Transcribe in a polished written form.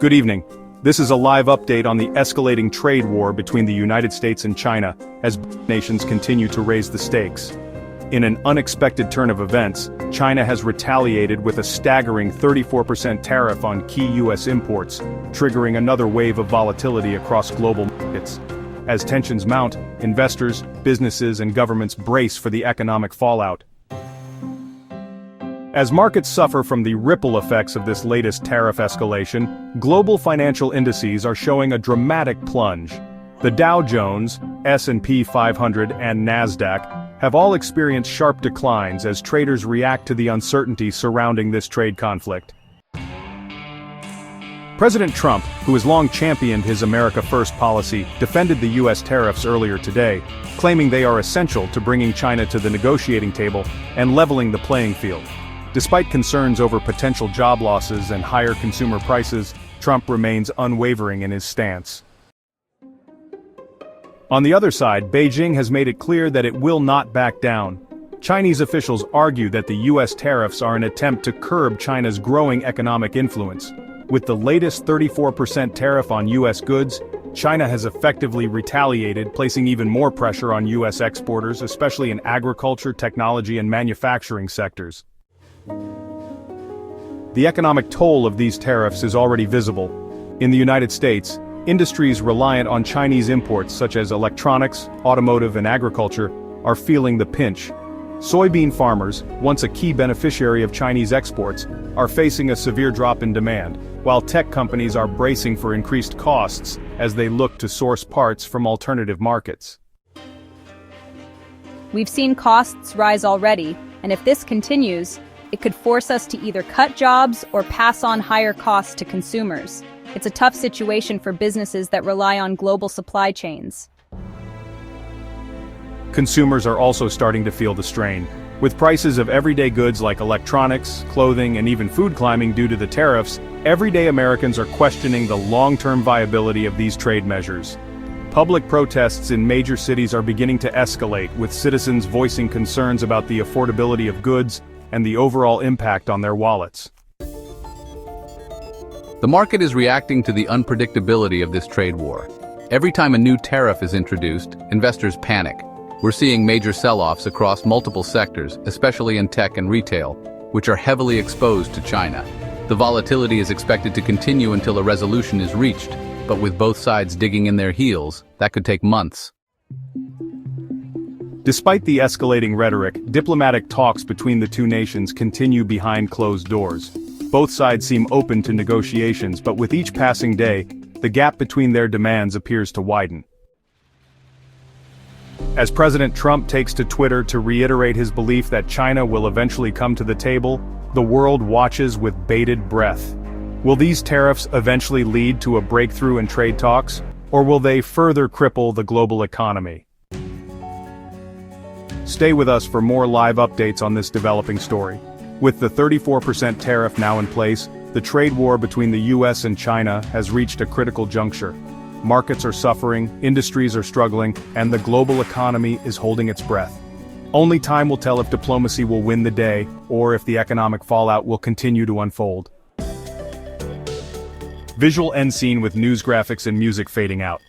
Good evening. This is a live update on the escalating trade war between the United States and China, as nations continue to raise the stakes. In an unexpected turn of events, China has retaliated with a staggering 34% tariff on key U.S. imports, triggering another wave of volatility across global markets. As tensions mount, investors, businesses, and governments brace for the economic fallout. As markets suffer from the ripple effects of this latest tariff escalation, global financial indices are showing a dramatic plunge. The Dow Jones, S&P 500, and Nasdaq have all experienced sharp declines as traders react to the uncertainty surrounding this trade conflict. President Trump, who has long championed his America First policy, defended the U.S. tariffs earlier today, claiming they are essential to bringing China to the negotiating table and leveling the playing field. Despite concerns over potential job losses and higher consumer prices, Trump remains unwavering in his stance. On the other side, Beijing has made it clear that it will not back down. Chinese officials argue that the U.S. tariffs are an attempt to curb China's growing economic influence. With the latest 34% tariff on U.S. goods, China has effectively retaliated, placing even more pressure on U.S. exporters, especially in agriculture, technology, and manufacturing sectors. The economic toll of these tariffs is already visible. In the United States, industries reliant on Chinese imports such as electronics, automotive, and agriculture are feeling the pinch. Soybean farmers, once a key beneficiary of Chinese exports, are facing a severe drop in demand, while tech companies are bracing for increased costs as they look to source parts from alternative markets. We've seen costs rise already, and if this continues, it could force us to either cut jobs or pass on higher costs to consumers. It's a tough situation for businesses that rely on global supply chains. Consumers are also starting to feel the strain. With prices of everyday goods like electronics, clothing, and even food climbing due to the tariffs, everyday Americans are questioning the long-term viability of these trade measures. Public protests in major cities are beginning to escalate, with citizens voicing concerns about the affordability of goods and the overall impact on their wallets. The market is reacting to the unpredictability of this trade war. Every time a new tariff is introduced, investors panic. We're seeing major sell-offs across multiple sectors, especially in tech and retail, which are heavily exposed to China. The volatility is expected to continue until a resolution is reached, but with both sides digging in their heels, that could take months. Despite the escalating rhetoric, diplomatic talks between the two nations continue behind closed doors. Both sides seem open to negotiations, but with each passing day, the gap between their demands appears to widen. As President Trump takes to Twitter to reiterate his belief that China will eventually come to the table, the world watches with bated breath. Will these tariffs eventually lead to a breakthrough in trade talks, or will they further cripple the global economy? Stay with us for more live updates on this developing story. With the 34% tariff now in place, the trade war between the U.S. and China has reached a critical juncture. Markets are suffering, industries are struggling, and the global economy is holding its breath. Only time will tell if diplomacy will win the day, or if the economic fallout will continue to unfold. Visual end scene with news graphics and music fading out.